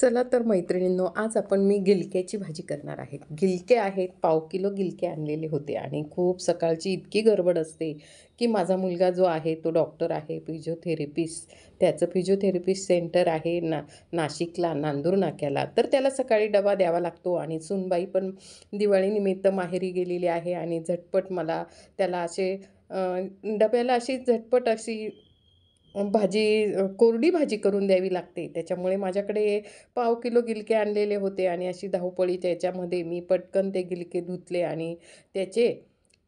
चला तर मैत्रिणींनो, आज आपण मी गिलक्याची भाजी करणार आहे. गिलके आहेत, पाव किलो गिलके आणलेले होते आणि खूप सकाळची इतकी गडबड असते, की माझा मुलगा जो आहे तो डॉक्टर आहे, फिजिओथेरपिस्ट. त्याचं फिजिओथेरपिस्ट सेंटर आहे नाशिकला, नांदूर नाक्याला. तर त्याला सकाळी डबा द्यावा लागतो आणि सूनबाई पण दिवाळीनिमित्त माहेरी गेलेली आहे आणि झटपट मला त्याला असे डब्याला अशी झटपट अशी भाजी कोरडी भाजी करून द्यावी लागते. त्याच्यामुळे माझ्याकडे पाव किलो गिलके आणलेले होते आणि अशी धावपळीच्या याच्यामध्ये मी पटकन ते गिलके धुतले आणि त्याचे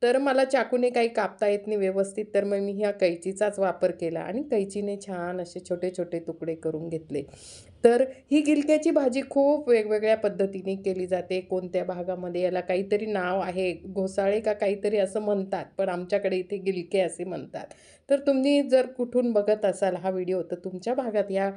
तर मला चाकूने काही कापता येत नाही व्यवस्थित, तर मग मी ह्या कैचीचाच वापर केला आणि कैचीने छान असे छोटे छोटे तुकडे करून घेतले. तर ही गिलक्याची भाजी खूप वेगवेगळ्या पद्धतीने केली जाते. कोणत्या भागामध्ये याला काहीतरी नाव आहे, घोसाळे का काहीतरी असं म्हणतात, पण आमच्याकडे इथे गिलके असे म्हणतात. तर तुम्ही जर कुठून बघत असाल हा व्हिडिओ, तर तुमच्या भागात या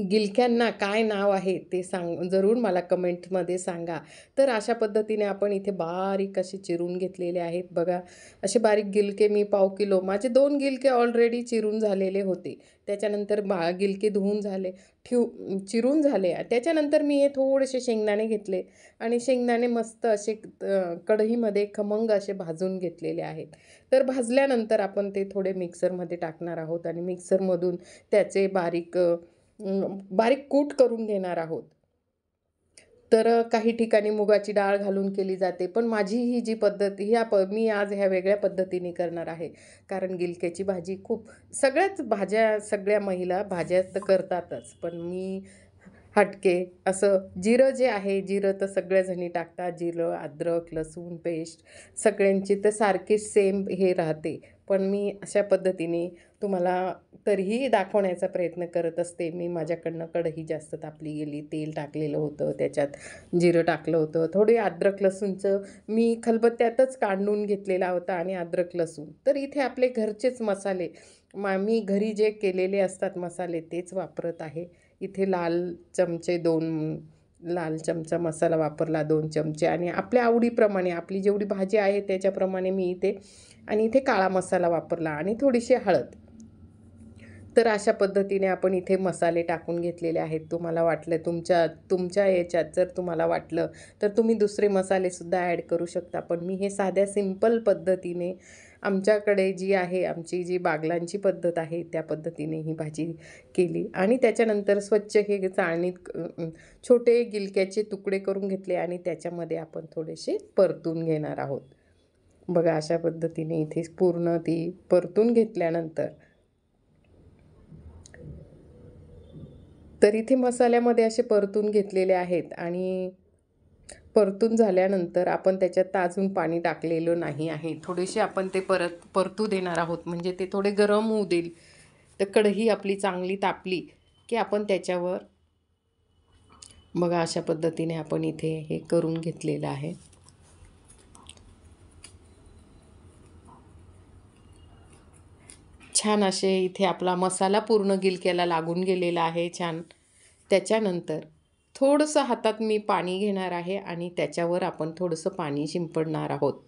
गिलक्यांना काय नाव आहे ते जरूर मला कमेंटमध्ये सांगा. तर अशा पद्धतीने आपण इथे बारीक असे चिरून घेतलेले आहेत. बघा, असे बारीक गिलके मी पाव किलो, माझे 2 गिलके ऑलरेडी चिरून झालेले होते. त्याच्यानंतर गिलके धुवून झाले, चिरून झाले. त्याच्यानंतर मी हे थोडेसे शेंगदाणे घेतले आणि शेंगदाणे मस्त असे कढईमध्ये खमंग असे भाजून घेतलेले आहेत. तर भाजल्यानंतर आपण ते थोडे मिक्सरमध्ये टाकणार आहोत आणि मिक्सरमधून त्याचे बारीक कूट करून घेणार आहोत. तर काही ठिकाणी मुगाची डाळ घालून केली जाते, पण माझी ही जी पद्धत मी आज ह्या वेगळ्या पद्धतीने करणार आहे. कारण गिलक्याची भाजी खूप सगळ्या महिला भाज्या तर करतातच, पण मी हटके असं जिरं जे आहे, जिरं तर सगळ्याजणी टाकतात. जिरं, अद्रक, लसूण पेस्ट सगळ्यांची तर सारखीच सेम हे राहते. पण मी अशा पद्धतीने तुम्हाला तरीही दाखवण्याचा प्रयत्न करत असते. मी माझ्याकडनं कढई जास्त तापली गेली, तेल टाकलेलं होतं, त्याच्यात जिरं टाकलं होतं, थोडे अद्रक लसूणचं मी खलबत्त्यातच काढून घेतलेला होता आणि अद्रक लसूण. तर इथे आपले घरचेच मसाले मी घरी जे केलेले असतात मसाले तेच वापरत आहे. इथे लाल चमचा मसाला वापरला, 2 चमचे आणि आपल्या आवडीप्रमाणे आपली जेवढी भाजी आहे त्याच्याप्रमाणे मी इथे काळा मसाला वापरला आणि थोडीशी हळद. तर अशा पद्धतीने आपण इथे मसाले टाकून घेतलेले आहेत. तुम्हाला वाटलं तुमच्या याच्यात जर तुम्हाला वाटलं तर तुम्ही दुसरे मसालेसुद्धा ॲड करू शकता. पण मी हे साध्या सिंपल पद्धतीने आमच्याकडे जी आहे, आमची जी बागलांची पद्धत आहे त्या पद्धतीने ही भाजी केली आणि त्याच्यानंतर स्वच्छ हे चाळणीत छोटे गिलक्याचे तुकडे करून घेतले आणि त्याच्यामध्ये आपण थोडेसे परतून घेणार आहोत. बघा, अशा पद्धतीने इथे पूर्ण ती परतून घेतल्यानंतर तर इथे मसाल्यामध्ये असे परतून घेतलेले आहेत आणि परतून झाल्यानंतर आपण त्याच्यात अजून पाणी टाकलेलं नाही आहे. थोडेसे आपण ते परतू देणार आहोत, म्हणजे ते थोडे गरम होऊ देईल. तर कढई आपली चांगली तापली की आपण त्याच्यावर बघा अशा पद्धतीने आपण इथे हे करून घेतलेलं आहे. छान असे इथे आपला मसाला पूर्ण गिलक्याला लागून गेलेला आहे छान. त्याच्यानंतर थोडंसं हातात मी पाणी घेणार आहे आणि त्याच्यावर आपण थोडंसं पाणी शिंपडणार आहोत,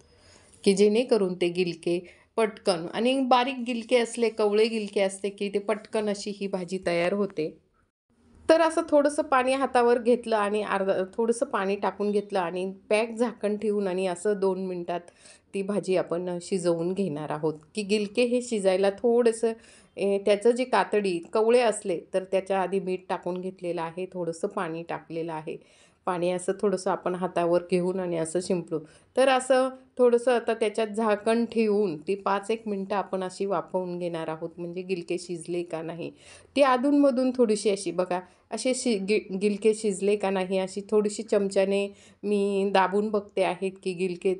की जेणेकरून ते गिलके पटकन आणि बारीक गिलके असले, कवळे गिलके असते की ते पटकन अशी ही भाजी तयार होते. तर असं थोडंसं पाणी हातावर घेतलं आणि थोडंसं पाणी टाकून घेतलं आणि पॅक झाकण ठेवून आणि असं 2 मिनटात ती भाजी आपण शिजवून घेणार आहोत. की गिलके हे शिजायला थोडंसं त्याचं जे कातडी कवळे असले तर त्याच्या आधी मीठ टाकून घेतलेलं आहे, थोडंसं पाणी टाकलेलं आहे. पाणी असं थोडंसं आपण हातावर घेऊन आणि असं शिंपडू. तर असं थोडंसं आता त्याच्यात झाकण ठेवून ती 5-1 मिनटं आपण अशी वाफवून घेणार आहोत, म्हणजे गिलके शिजले का नाही. ती अधूनमधून थोडीशी अशी बघा, असे गिलके शिजले का नाही अशी थोडीशी चमच्याने मी दाबून बघते आहेत की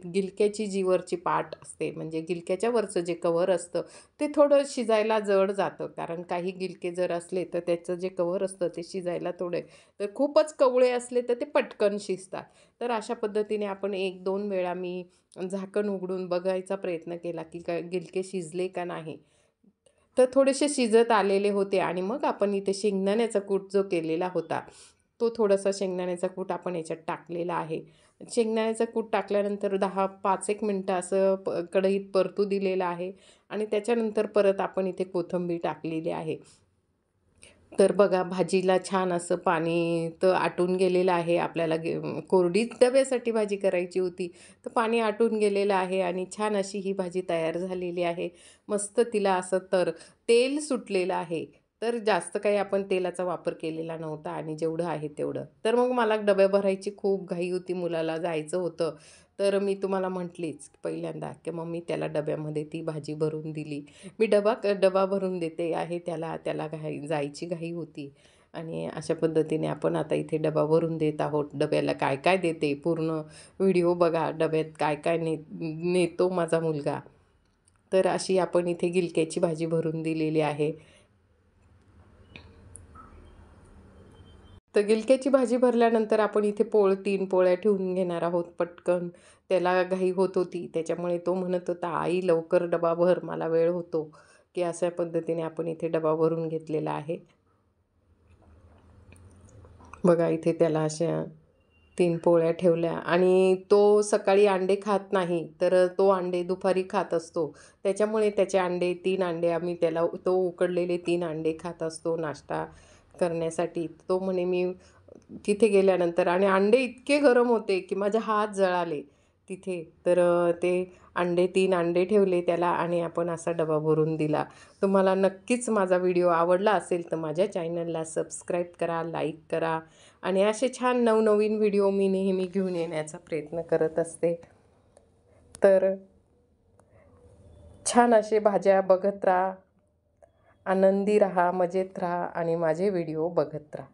गिलक्याची जी वरची पाट असते, म्हणजे गिलक्याच्या वरचं जे कव्हर असतं ते थोडं शिजायला जड जातं. कारण काही गिलके जर असले तर त्याचं जे कव्हर असतं ते शिजायला तर खूपच कवळे असले तर ते पटकन शिजतात. तर अशा पद्धतीने आपण 1-2 वेळा मी झाकण उघडून बघायचा प्रयत्न केला की गिलके शिजले का नाही. तर थोडेसे शिजत आलेले होते आणि मग आपण इथे शेंगदाण्याचा कूट जो केलेला होता, तो थोडासा शेंगदाण्याचा कूट आपण याच्यात टाकलेला आहे. शेंगदाण्याचा कूट टाकल्यानंतर 5-1 मिनटं असं कढईत परतू दिलेलं आहे आणि त्याच्यानंतर परत आपण इथे कोथिंबीर टाकलेली आहे. तर बघा भाजीला छान असं पाणी तर आटून गेलेलं आहे. आपल्याला कोरडीच डब्यासाठी भाजी करायची होती. तर पाणी आटून गेलेलं आहे आणि छान अशी ही भाजी तयार झालेली आहे. मस्त तिला असं तर तेल सुटलेलं आहे. तर जास्त काही आपण तेलाचा वापर केलेला नव्हता आणि जेवढं आहे तेवढं. तर मग मला डब्या भरायची खूप घाई होती. मुलाला जायचं होतं. तर मी तुम्हाला म्हटलीच पहिल्यांदा की मम्मी त्याला डब्यामध्ये ती भाजी भरून दिली. मी डबा भरून देते आहे त्याला. त्याला जायची घाई होती आणि अशा पद्धतीने आपण आता इथे डबा भरून देत आहोत. डब्याला काय काय देते पूर्ण व्हिडिओ बघा. डब्यात काय काय नेतो माझा मुलगा. तर अशी आपण इथे गिलक्याची भाजी भरून दिलेली आहे. तर गिलक्याची भाजी भरल्यानंतर आपण इथे 3 पोळ्या ठेवून घेणार आहोत पटकन. त्याला घाई होत होती त्याच्यामुळे तो म्हणत होता, "आई लवकर डबा भर, मला वेळ होतो." की अशा पद्धतीने आपण इथे डबा भरून घेतलेला आहे. बघा इथे त्याला अशा 3 पोळ्या ठेवल्या आणि तो सकाळी अंडे खात नाही, तर तो अंडे दुपारी खात असतो. त्याच्यामुळे त्याचे 3 अंडे आम्ही त्याला तो उकडलेले 3 अंडे खात असतो नाश्ता करण्यासाठी. तो म्हणे मी तिथे गेल्यानंतर आणि अंडे इतके गरम होते, की माझे हात जळाले तिथे. तर ते 3 अंडे ठेवले त्याला आणि आपण असा डबा भरून दिला. तुम्हाला नक्कीच माझा व्हिडिओ आवडला असेल, तर माझ्या चॅनलला सबस्क्राईब करा, लाईक करा आणि असे छान नवनवीन व्हिडिओ मी नेहमी घेऊन येण्याचा प्रयत्न करत असते. तर छान असे भाज्या बघत राहा, आनंदी राहा, मजेत राहा आणि माझे व्हिडिओ बघत राहा.